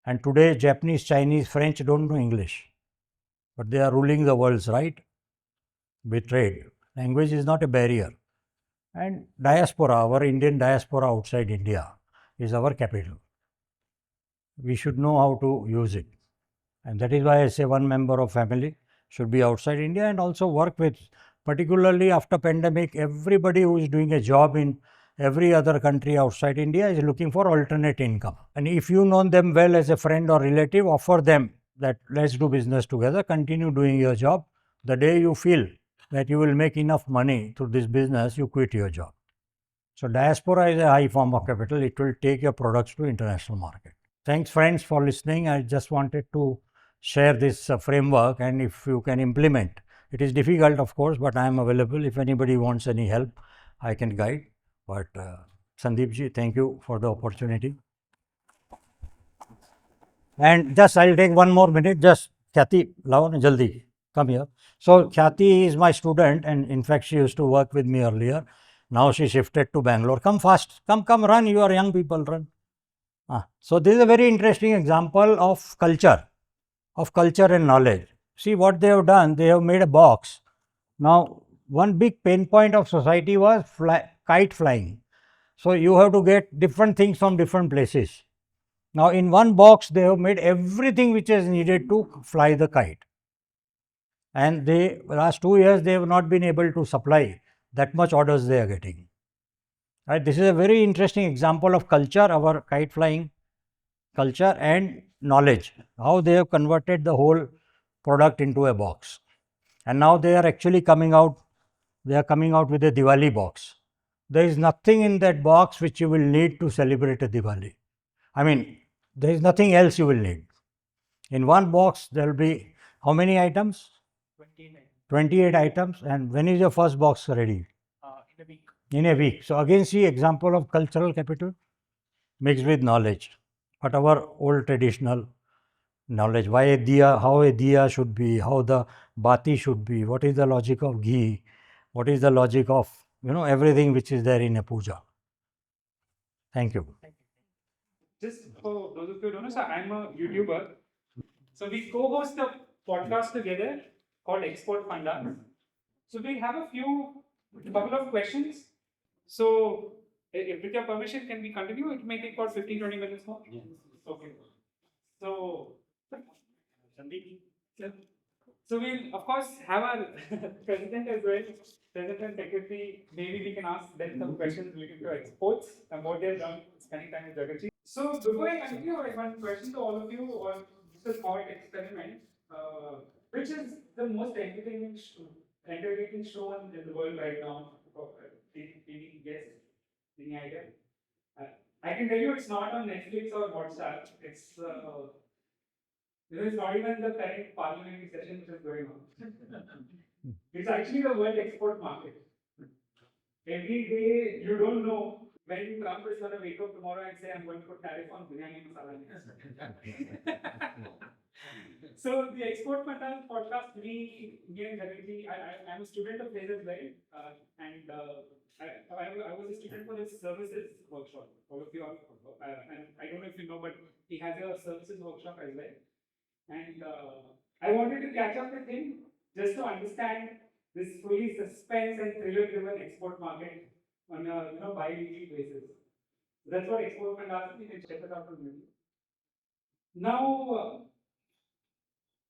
And today, Japanese, Chinese, French don't know English. But they are ruling the world, right? With trade. Language is not a barrier. And diaspora, our Indian diaspora outside India is our capital. We should know how to use it. And that is why I say one member of family should be outside India and also work with, particularly after pandemic, everybody who is doing a job in every other country outside India is looking for alternate income. And if you know them well as a friend or relative, offer them that let's do business together, continue doing your job. The day you feel that you will make enough money through this business, you quit your job. So diaspora is a high form of capital. It will take your products to international market. Thanks friends for listening. I just wanted to share this framework, and if you can implement. It is difficult of course, but I am available. If anybody wants any help, I can guide. But Sandeep ji, thank you for the opportunity. And just I'll take one more minute. Just Khyati, lao na jaldi, come here. So Khyati is my student, and in fact she used to work with me earlier. Now she shifted to Bangalore. Come fast, come, run. You are young people, run. So this is a very interesting example of culture and knowledge. See what they have done, they have made a box. Now, one big pain point of society was kite flying. So, you have to get different things from different places. Now, in one box, they have made everything which is needed to fly the kite. And they, last 2 years, they have not been able to supply that much orders they are getting. Right? This is a very interesting example of culture, our kite flying culture and knowledge, how they have converted the whole product into a box. And now they are actually coming out, with a Diwali box. There is nothing in that box which you will need to celebrate a Diwali. I mean, there is nothing else you will need. In one box, there will be how many items? 28 items. And when is your first box ready? In a week. In a week. So, again, see example of cultural capital mixed with knowledge, but our old traditional knowledge, why a diya, how a diya should be, how the bati should be, what is the logic of ghee, what is the logic of, everything which is there in a puja. Thank you. Just for those of you who don't know, so I'm a YouTuber. So we co-host a podcast together called Export Funda. So we have a couple of questions. So if with your permission, can we continue? It may take about 15-20 minutes more. Yeah. Okay. So Sandeep. So we'll of course have our president as well, president and secretary. Maybe we can ask them some questions related to exports and what they're done spending time with Jagat Shah. So before I continue, I have one question to all of you on just a small experiment. which is the most entertaining show in the world right now? Any guess? Any idea? Uh, I can tell you it's not on Netflix or WhatsApp. It's not even the current parliamentary session which is going on. It's actually the world export market. Every day you don't know when Trump is going to wake up tomorrow and say, I'm going to put tariff on biryani masala. So the Export Matters podcast, me and Jagat, I'm a student of his as well, and I was a student for his services workshop. All of you are, and I don't know if you know, but he has a services workshop as well. And I wanted to catch up with him just to understand this fully suspense and thriller-driven export market on a bi-weekly basis. That's what Export Matters. You can check it out on YouTube. Now.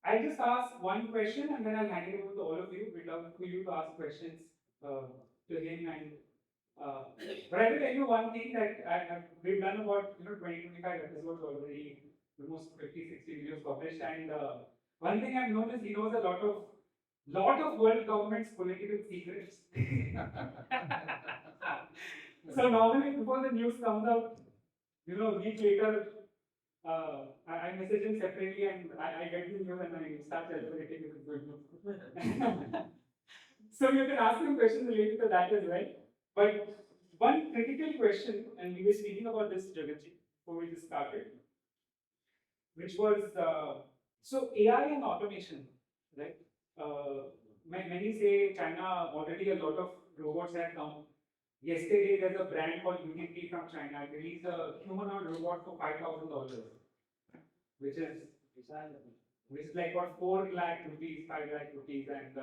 I'll just ask one question and then I'll hand it over to all of you. We'd love for you to ask questions to him. And but I will tell you one thing that we've done about 20-25 episodes already, almost 50-60 videos published. And one thing I've noticed, he knows a lot of world governments' political secrets. So normally before the news comes out, a week later. I message him separately and I get the news and I start celebrating with good news. So you can ask him questions related to that as well. But one critical question, and we were speaking about this, Jagatji, before we just started, which was so AI and automation, right? Many say China already a lot of robots have come. Yesterday, there's a brand called Unity from China released a humanoid robot for $5,000, which is like what 4 lakh rupees, 5 lakh rupees, and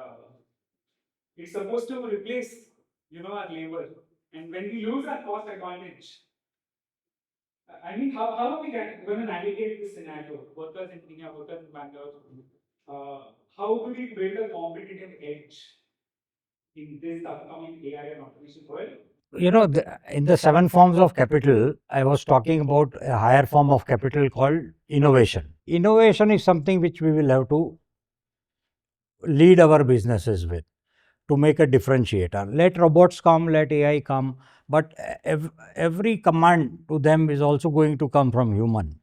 it's supposed to replace our labor. And when we lose our cost advantage, I mean, how are we going to navigate this scenario? Workers in India, workers in Bangalore. How do we build a competitive edge in this upcoming AI and automation world? In the 7 forms of capital, I was talking about a higher form of capital called innovation. Innovation is something which we will have to lead our businesses with to make a differentiator. Let robots come, let AI come, but every command to them is also going to come from human.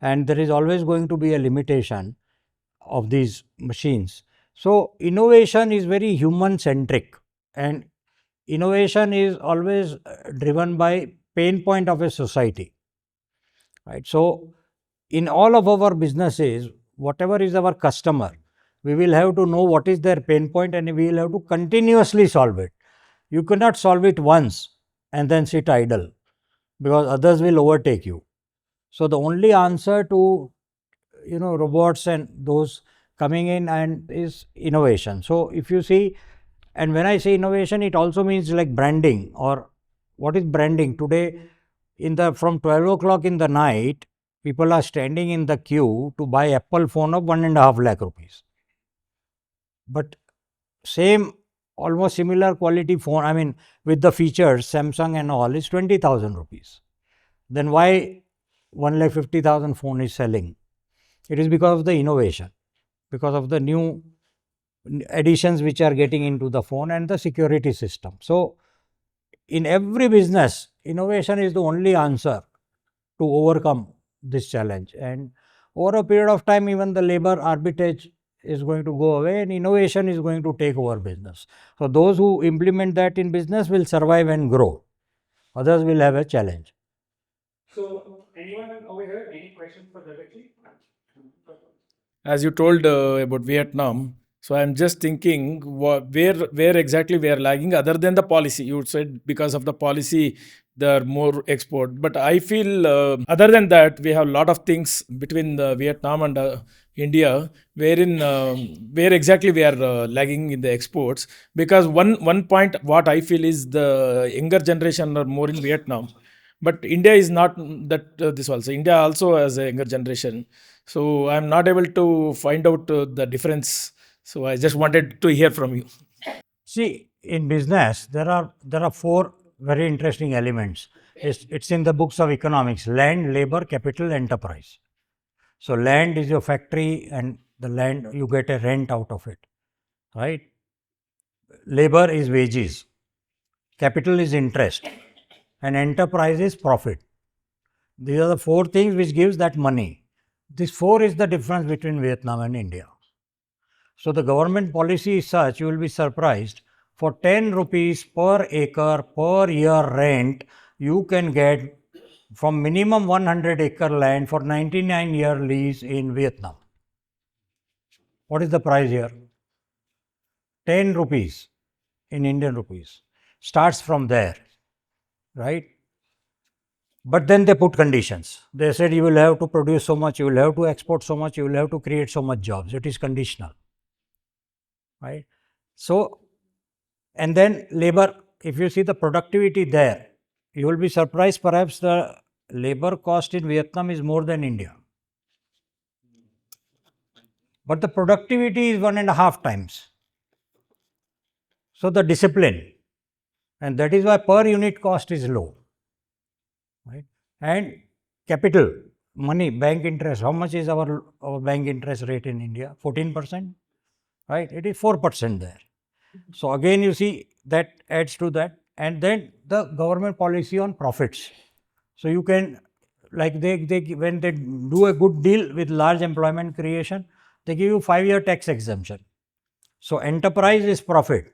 And there is always going to be a limitation of these machines. So, innovation is very human centric, and innovation is always driven by pain point of a society, right? So, in all of our businesses, whatever is our customer, we will have to know what is their pain point and we will have to continuously solve it. You cannot solve it once and then sit idle because others will overtake you. So, the only answer to robots and those coming in and is innovation. So, if you see, and when I say innovation, it also means like branding. Or what is branding? Today, from 12 o'clock in the night, people are standing in the queue to buy Apple phone of 1.5 lakh rupees. But same, almost similar quality phone, I mean, with the features, Samsung and all, is 20,000 rupees. Then why 1,50,000 phone is selling? It is because of the innovation, because of the new additions which are getting into the phone and the security system. So, in every business, innovation is the only answer to overcome this challenge. And over a period of time, even the labor arbitrage is going to go away and innovation is going to take over business. So, those who implement that in business will survive and grow. Others will have a challenge. So, anyone over here, any questions for Jagatji? As you told about Vietnam, so I'm just thinking where exactly we are lagging other than the policy. You said because of the policy there are more export, but I feel other than that we have a lot of things between Vietnam and India wherein where exactly we are lagging in the exports. Because one point what I feel is the younger generation are more in Vietnam, but India is not that this also. India also has a younger generation. So I'm not able to find out the difference. So I just wanted to hear from you. See, in business, there are 4 very interesting elements. It's in the books of economics: land, labor, capital, enterprise. So, land is your factory and The land, you get a rent out of it, right? Labor is wages, capital is interest, and enterprise is profit. These are the four things which gives that money. This four is the difference between Vietnam and India. So the government policy is such, you will be surprised, for 10 rupees per acre per year rent, you can get from minimum 100 acre land for 99-year lease in Vietnam. What is the price here? 10 rupees in Indian rupees. Starts from there, right? But then they put conditions. They said you will have to produce so much, you will have to export so much, you will have to create so much jobs. It is conditional, right? So, and then labor, if you see the productivity there, you will be surprised, perhaps the labor cost in Vietnam is more than India. But the productivity is 1.5 times. So the discipline, and that is why per unit cost is low, right? And capital, money, bank interest, how much is our bank interest rate in India? 14%, right? It is 4% there. So again, you see that adds to that. And then the government policy on profits. So you can, like they when they do a good deal with large employment creation, they give you 5-year tax exemption. So enterprise is profit.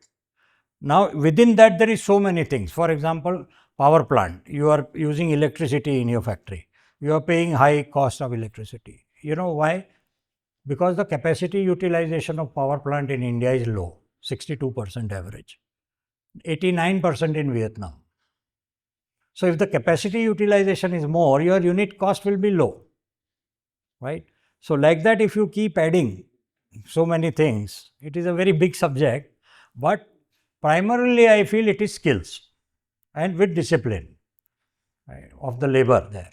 Now within that there is so many things. For example, power plant, you are using electricity in your factory. You are paying high cost of electricity. You know why? Because the capacity utilization of power plant in India is low, 62% average, 89% in Vietnam. So if the capacity utilization is more, your unit cost will be low, right? So like that, if you keep adding so many things, it is a very big subject, but primarily I feel it is skills and with discipline, right, of the labor there.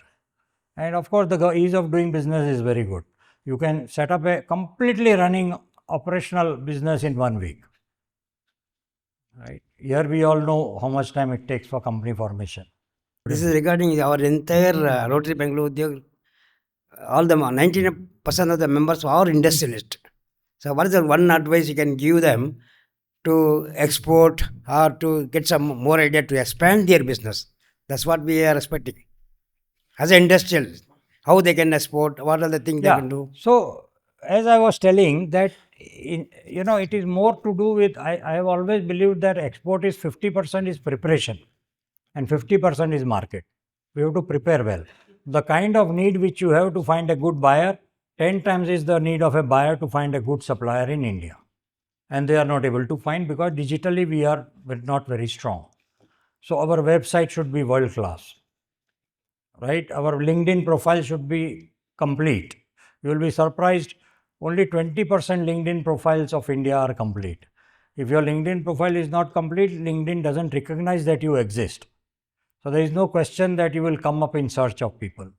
And of course, the ease of doing business is very good. You can set up a completely running operational business in 1 week, right? Here we all know how much time it takes for company formation. This is regarding our entire Rotary Bangalore Udyog. All the 99% of the members are industrialists. So what is the one advice you can give them to export or to get some more idea to expand their business? That's what we are expecting. As an industrial, how they can export, what are the things they can do? So as I was telling that, it is more to do with, I have always believed that export is 50% is preparation and 50% is market. We have to prepare well. The kind of need which you have to find a good buyer, 10 times is the need of a buyer to find a good supplier in India. And they are not able to find because digitally we are not very strong. So our website should be world class, right? Our LinkedIn profile should be complete. You will be surprised, only 20% LinkedIn profiles of India are complete. If your LinkedIn profile is not complete, LinkedIn doesn't recognize that you exist. So there is no question that you will come up in search of people.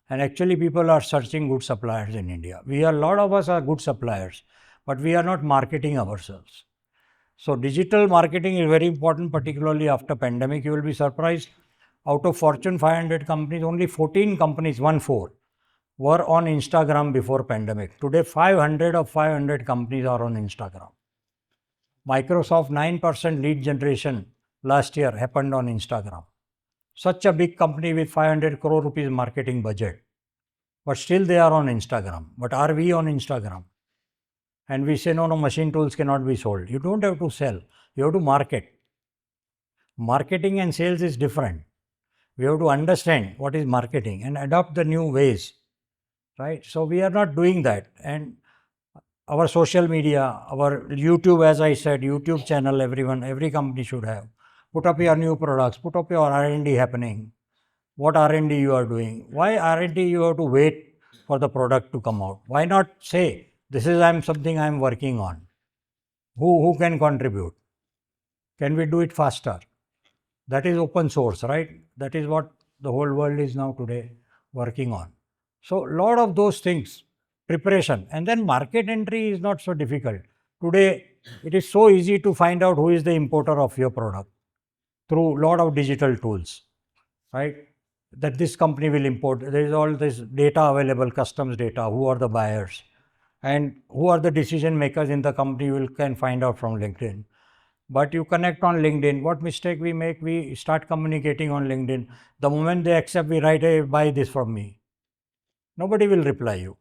And actually people are searching good suppliers in India. A lot of us are good suppliers, but we are not marketing ourselves. So digital marketing is very important, particularly after pandemic. You will be surprised, out of Fortune 500 companies, only 14 companies, 1/4, were on Instagram before pandemic. Today 500 of 500 companies are on Instagram. Microsoft 9% lead generation last year happened on Instagram. Such a big company with 500 crore rupees marketing budget, but still they are on Instagram. But are we on Instagram? And we say, no, machine tools cannot be sold. You don't have to sell, you have to market. Marketing and sales is different. We have to understand what is marketing and adopt the new ways, right? So we are not doing that. And our social media, our YouTube, as I said, YouTube channel, every company should have. Put up your new products, put up your R&D happening. What R&D you are doing? Why R&D you have to wait for the product to come out? Why not say, this is something I am working on. Who can contribute? Can we do it faster? That is open source, right? That is what the whole world is now today working on. So lot of those things, preparation, and then market entry is not so difficult. Today, it is so easy to find out who is the importer of your product through lot of digital tools, right? That this company will import. There is all this data available, customs data, who are the buyers. and who are the decision makers in the company, you can find out from LinkedIn. But you connect on LinkedIn. What mistake we make? We start communicating on LinkedIn. The moment they accept, we write, hey, buy this from me. Nobody will reply you.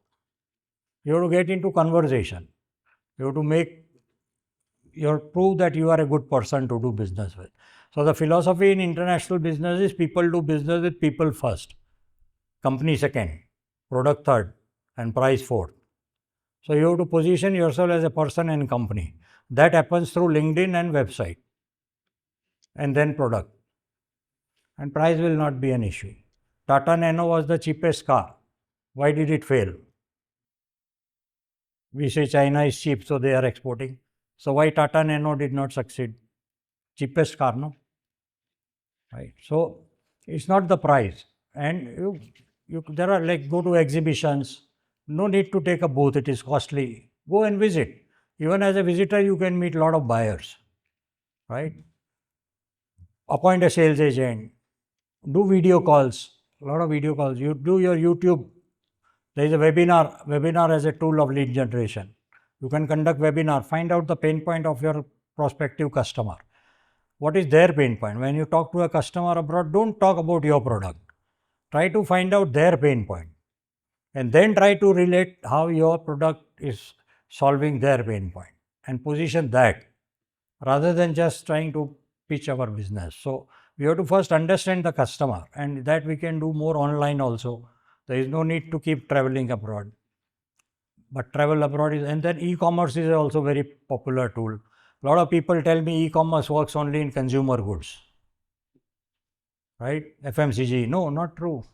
You have to get into conversation. You have to prove that you are a good person to do business with. So the philosophy in international business is people do business with people first, company second, product third, and price fourth. So you have to position yourself as a person and company. That happens through LinkedIn and website, and then product. And price will not be an issue. Tata Nano was the cheapest car. Why did it fail? We say China is cheap, so they are exporting. So why Tata Nano did not succeed? Cheapest car, no? Right. So it's not the price. And there are like, go to exhibitions. No need to take a booth. It is costly. Go and visit. Even as a visitor, you can meet a lot of buyers. Right. Appoint a sales agent. Do video calls. A lot of video calls. You do your YouTube. There is a webinar. Webinar as a tool of lead generation. You can conduct webinar. Find out the pain point of your prospective customer. What is their pain point? When you talk to a customer abroad, don't talk about your product. Try to find out their pain point. And then try to relate how your product is solving their pain point and position that rather than just trying to pitch our business. So we have to first understand the customer, and that we can do more online also. There is no need to keep traveling abroad. But travel abroad is, and then e-commerce is also very popular tool. A lot of people tell me e-commerce works only in consumer goods, right? FMCG. No, not true.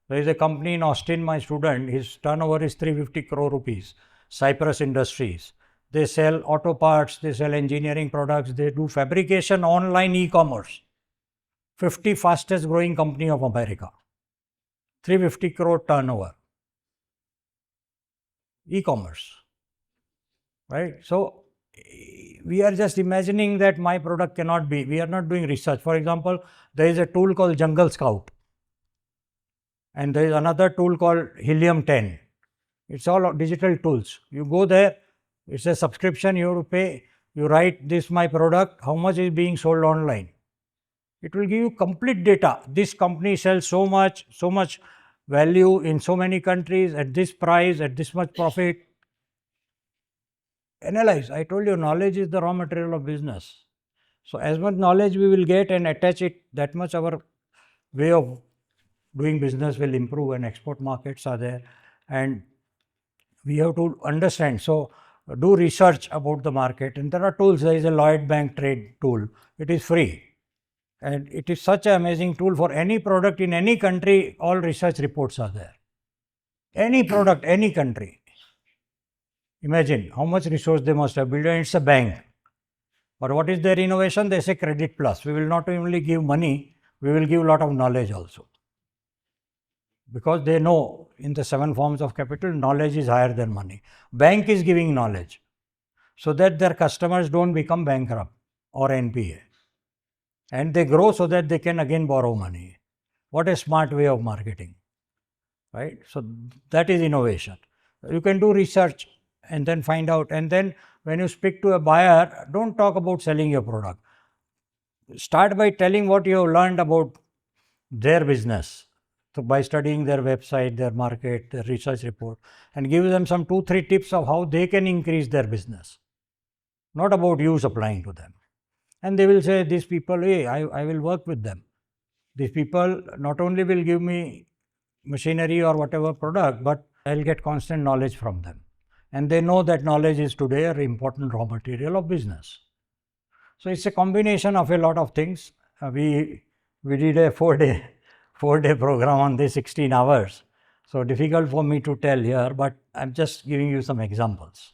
There is a company in Austin, my student, his turnover is 350 crore rupees, Cypress Industries. They sell auto parts, they sell engineering products, they do fabrication, online e-commerce. 50 fastest growing company of America. 350 crore turnover. E-commerce, right? So we are just imagining that my product cannot be. We are not doing research. For example, there is a tool called Jungle Scout, and there is another tool called Helium 10. It's all digital tools. You go there, it's a subscription, you have to pay. You write, this my product, how much is being sold online. It will give you complete data. This company sells so much value in so many countries at this price, at this much profit. Analyze. I told you, knowledge is the raw material of business. So as much knowledge we will get and attach it, that much our way of doing business will improve, and export markets are there. And we have to understand. So do research about the market. And there are tools. There is a Lloyd Bank trade tool. It is free. And it is such an amazing tool for any product in any country. All research reports are there. Any product, any country. Imagine how much resource they must have built, and it's a bank. But what is their innovation? They say credit plus. We will not only give money, we will give a lot of knowledge also. Because they know in the 7 forms of capital, knowledge is higher than money. Bank is giving knowledge so that their customers don't become bankrupt or NPA. And they grow so that they can again borrow money. What a smart way of marketing, right? So that is innovation. You can do research and then find out. And then when you speak to a buyer, don't talk about selling your product. Start by telling what you have learned about their business. So by studying their website, their market, their research report, and give them some 2-3 tips of how they can increase their business. Not about you supplying to them. And they will say, these people, hey, I will work with them. These people not only will give me machinery or whatever product, but I'll get constant knowledge from them. And they know that knowledge is today an important raw material of business. So it's a combination of a lot of things. We did a 4-day program on this, 16 hours. So difficult for me to tell here, but I'm just giving you some examples.